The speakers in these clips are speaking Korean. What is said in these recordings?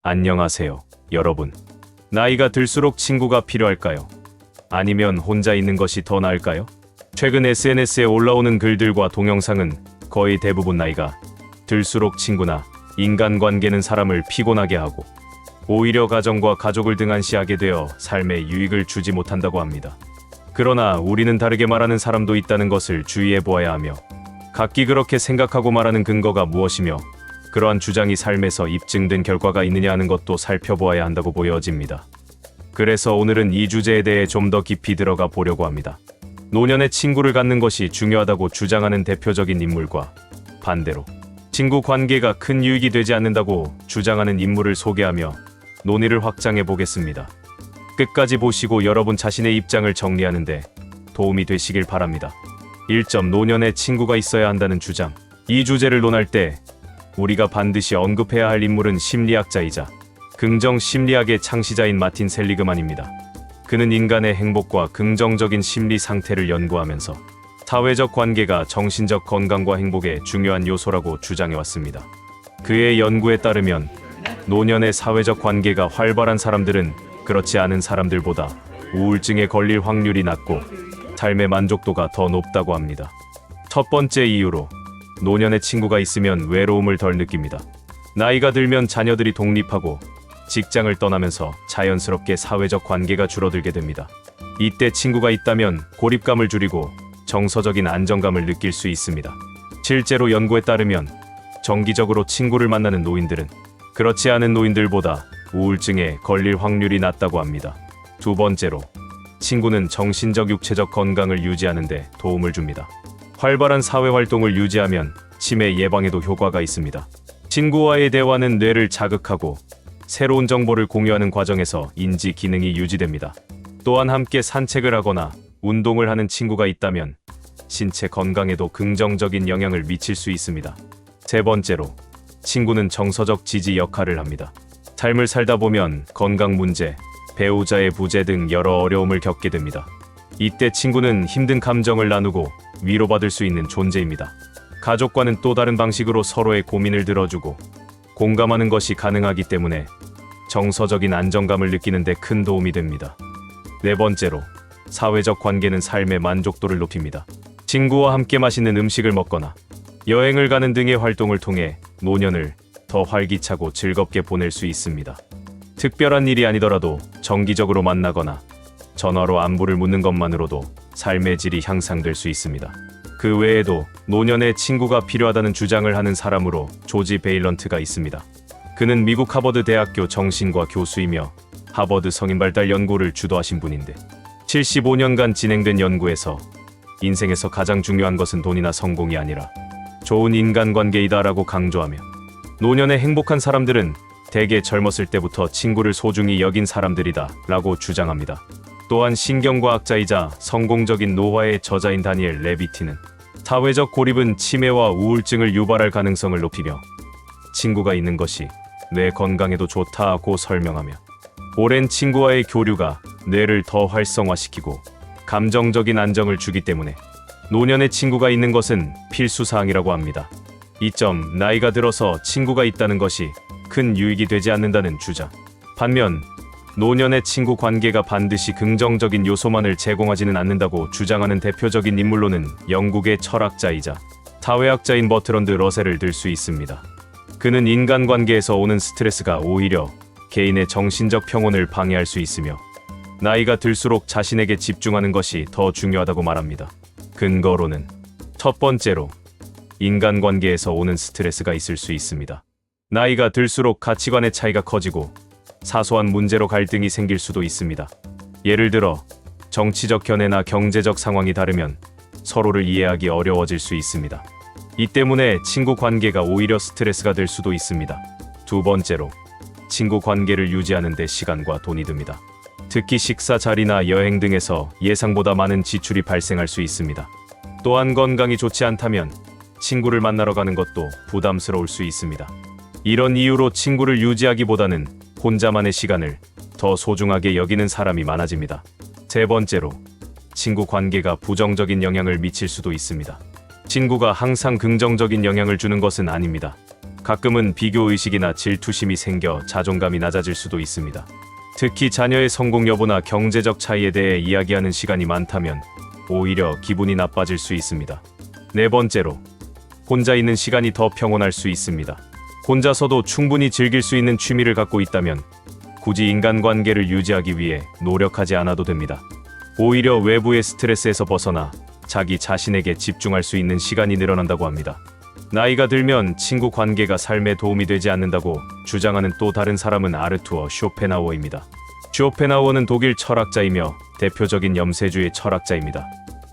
안녕하세요, 여러분. 나이가 들수록 친구가 필요할까요? 아니면 혼자 있는 것이 더 나을까요? 최근 SNS에 올라오는 글들과 동영상은 거의 대부분 나이가 들수록 친구나 인간관계는 사람을 피곤하게 하고 오히려 가정과 가족을 등한시하게 되어 삶에 유익을 주지 못한다고 합니다. 그러나 우리는 다르게 말하는 사람도 있다는 것을 주의해 보아야 하며, 각기 그렇게 생각하고 말하는 근거가 무엇이며 그러한 주장이 삶에서 입증된 결과가 있느냐 하는 것도 살펴보아야 한다고 보여집니다. 그래서 오늘은 이 주제에 대해 좀 더 깊이 들어가 보려고 합니다. 노년의 친구를 갖는 것이 중요하다고 주장하는 대표적인 인물과 반대로 친구 관계가 큰 유익이 되지 않는다고 주장하는 인물을 소개하며 논의를 확장해 보겠습니다. 끝까지 보시고 여러분 자신의 입장을 정리하는데 도움이 되시길 바랍니다. 1점. 노년의 친구가 있어야 한다는 주장. 이 주제를 논할 때 우리가 반드시 언급해야 할 인물은 심리학자이자 긍정 심리학의 창시자인 마틴 셀리그만입니다. 그는 인간의 행복과 긍정적인 심리 상태를 연구하면서 사회적 관계가 정신적 건강과 행복의 중요한 요소라고 주장해왔습니다. 그의 연구에 따르면 노년의 사회적 관계가 활발한 사람들은 그렇지 않은 사람들보다 우울증에 걸릴 확률이 낮고 삶의 만족도가 더 높다고 합니다. 첫 번째 이유로 노년의 친구가 있으면 외로움을 덜 느낍니다. 나이가 들면 자녀들이 독립하고 직장을 떠나면서 자연스럽게 사회적 관계가 줄어들게 됩니다. 이때 친구가 있다면 고립감을 줄이고 정서적인 안정감을 느낄 수 있습니다. 실제로 연구에 따르면 정기적으로 친구를 만나는 노인들은 그렇지 않은 노인들보다 우울증에 걸릴 확률이 낮다고 합니다. 두 번째로, 친구는 정신적 육체적 건강을 유지하는 데 도움을 줍니다. 활발한 사회활동을 유지하면 치매 예방에도 효과가 있습니다. 친구와의 대화는 뇌를 자극하고 새로운 정보를 공유하는 과정에서 인지 기능이 유지됩니다. 또한 함께 산책을 하거나 운동을 하는 친구가 있다면 신체 건강에도 긍정적인 영향을 미칠 수 있습니다. 세 번째로, 친구는 정서적 지지 역할을 합니다. 삶을 살다 보면 건강 문제, 배우자의 부재 등 여러 어려움을 겪게 됩니다. 이때 친구는 힘든 감정을 나누고 위로받을 수 있는 존재입니다. 가족과는 또 다른 방식으로 서로의 고민을 들어주고 공감하는 것이 가능하기 때문에 정서적인 안정감을 느끼는 데 큰 도움이 됩니다. 네 번째로, 사회적 관계는 삶의 만족도를 높입니다. 친구와 함께 맛있는 음식을 먹거나 여행을 가는 등의 활동을 통해 노년을 더 활기차고 즐겁게 보낼 수 있습니다. 특별한 일이 아니더라도 정기적으로 만나거나 전화로 안부를 묻는 것만으로도 삶의 질이 향상될 수 있습니다. 그 외에도 노년의 친구가 필요하다는 주장을 하는 사람으로 조지 베일런트가 있습니다. 그는 미국 하버드 대학교 정신과 교수이며 하버드 성인발달 연구를 주도하신 분인데, 75년간 진행된 연구에서 인생에서 가장 중요한 것은 돈이나 성공이 아니라 좋은 인간관계이다라고 강조하며, 노년의 행복한 사람들은 대개 젊었을 때부터 친구를 소중히 여긴 사람들이다 라고 주장합니다. 또한 신경과학자이자 성공적인 노화의 저자인 다니엘 레비티는 사회적 고립은 치매와 우울증을 유발할 가능성을 높이며 친구가 있는 것이 뇌 건강에도 좋다고 설명하며, 오랜 친구와의 교류가 뇌를 더 활성화시키고 감정적인 안정을 주기 때문에 노년의 친구가 있는 것은 필수사항이라고 합니다. 2점. 나이가 들어서 친구가 있다는 것이 큰 유익이 되지 않는다는 주장. 반면 노년의 친구 관계가 반드시 긍정적인 요소만을 제공하지는 않는다고 주장하는 대표적인 인물로는 영국의 철학자이자 사회학자인 버트런드 러셀을 들 수 있습니다. 그는 인간관계에서 오는 스트레스가 오히려 개인의 정신적 평온을 방해할 수 있으며 나이가 들수록 자신에게 집중하는 것이 더 중요하다고 말합니다. 근거로는 첫 번째로, 인간관계에서 오는 스트레스가 있을 수 있습니다. 나이가 들수록 가치관의 차이가 커지고 사소한 문제로 갈등이 생길 수도 있습니다. 예를 들어 정치적 견해나 경제적 상황이 다르면 서로를 이해하기 어려워질 수 있습니다. 이 때문에 친구 관계가 오히려 스트레스가 될 수도 있습니다. 두 번째로, 친구 관계를 유지하는 데 시간과 돈이 듭니다. 특히 식사 자리나 여행 등에서 예상보다 많은 지출이 발생할 수 있습니다. 또한 건강이 좋지 않다면 친구를 만나러 가는 것도 부담스러울 수 있습니다. 이런 이유로 친구를 유지하기보다는 혼자만의 시간을 더 소중하게 여기는 사람이 많아집니다. 세 번째로, 친구 관계가 부정적인 영향을 미칠 수도 있습니다. 친구가 항상 긍정적인 영향을 주는 것은 아닙니다. 가끔은 비교의식이나 질투심이 생겨 자존감이 낮아질 수도 있습니다. 특히 자녀의 성공 여부나 경제적 차이에 대해 이야기하는 시간이 많다면 오히려 기분이 나빠질 수 있습니다. 네 번째로, 혼자 있는 시간이 더 평온할 수 있습니다. 혼자서도 충분히 즐길 수 있는 취미를 갖고 있다면 굳이 인간관계를 유지하기 위해 노력하지 않아도 됩니다. 오히려 외부의 스트레스에서 벗어나 자기 자신에게 집중할 수 있는 시간이 늘어난다고 합니다. 나이가 들면 친구 관계가 삶에 도움이 되지 않는다고 주장하는 또 다른 사람은 아르투어 쇼펜하우어입니다. 쇼펜하우어는 독일 철학자이며 대표적인 염세주의 철학자입니다.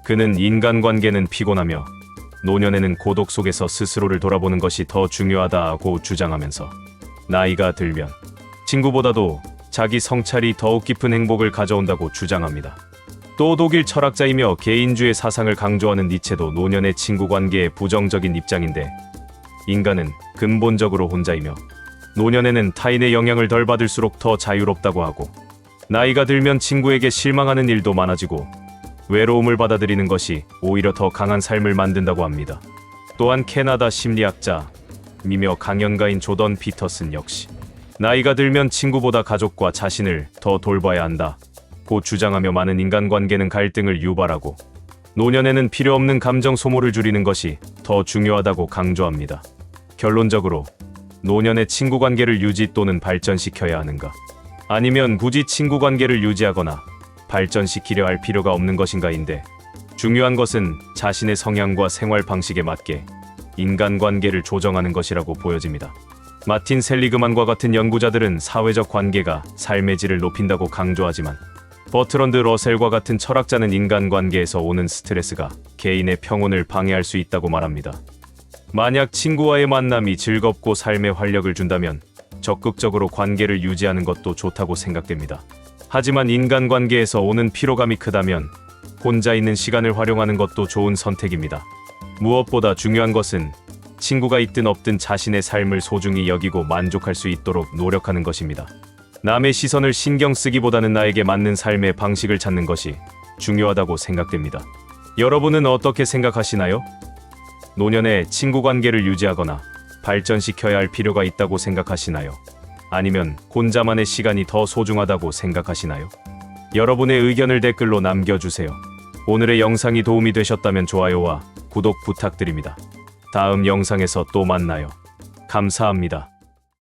그는 인간관계는 피곤하며 노년에는 고독 속에서 스스로를 돌아보는 것이 더 중요하다고 주장하면서 나이가 들면 친구보다도 자기 성찰이 더욱 깊은 행복을 가져온다고 주장합니다. 또 독일 철학자이며 개인주의 사상을 강조하는 니체도 노년의 친구 관계에 부정적인 입장인데, 인간은 근본적으로 혼자이며 노년에는 타인의 영향을 덜 받을수록 더 자유롭다고 하고, 나이가 들면 친구에게 실망하는 일도 많아지고 외로움을 받아들이는 것이 오히려 더 강한 삶을 만든다고 합니다. 또한 캐나다 심리학자이며 강연가인 조던 피터슨 역시 나이가 들면 친구보다 가족과 자신을 더 돌봐야 한다고 주장하며 많은 인간관계는 갈등을 유발하고 노년에는 필요 없는 감정 소모를 줄이는 것이 더 중요하다고 강조합니다. 결론적으로 노년의 친구관계를 유지 또는 발전시켜야 하는가? 아니면 굳이 친구관계를 유지하거나 발전시키려 할 필요가 없는 것인가인데, 중요한 것은 자신의 성향과 생활 방식에 맞게 인간관계를 조정하는 것이라고 보여집니다. 마틴 셀리그만과 같은 연구자들은 사회적 관계가 삶의 질을 높인다고 강조하지만, 버트런드 러셀과 같은 철학자는 인간관계에서 오는 스트레스가 개인의 평온을 방해할 수 있다고 말합니다. 만약 친구와의 만남이 즐겁고 삶에 활력을 준다면 적극적으로 관계를 유지하는 것도 좋다고 생각됩니다. 하지만 인간관계에서 오는 피로감이 크다면 혼자 있는 시간을 활용하는 것도 좋은 선택입니다. 무엇보다 중요한 것은 친구가 있든 없든 자신의 삶을 소중히 여기고 만족할 수 있도록 노력하는 것입니다. 남의 시선을 신경 쓰기보다는 나에게 맞는 삶의 방식을 찾는 것이 중요하다고 생각됩니다. 여러분은 어떻게 생각하시나요? 노년에 친구 관계를 유지하거나 발전시켜야 할 필요가 있다고 생각하시나요? 아니면 혼자만의 시간이 더 소중하다고 생각하시나요? 여러분의 의견을 댓글로 남겨주세요. 오늘의 영상이 도움이 되셨다면 좋아요와 구독 부탁드립니다. 다음 영상에서 또 만나요. 감사합니다.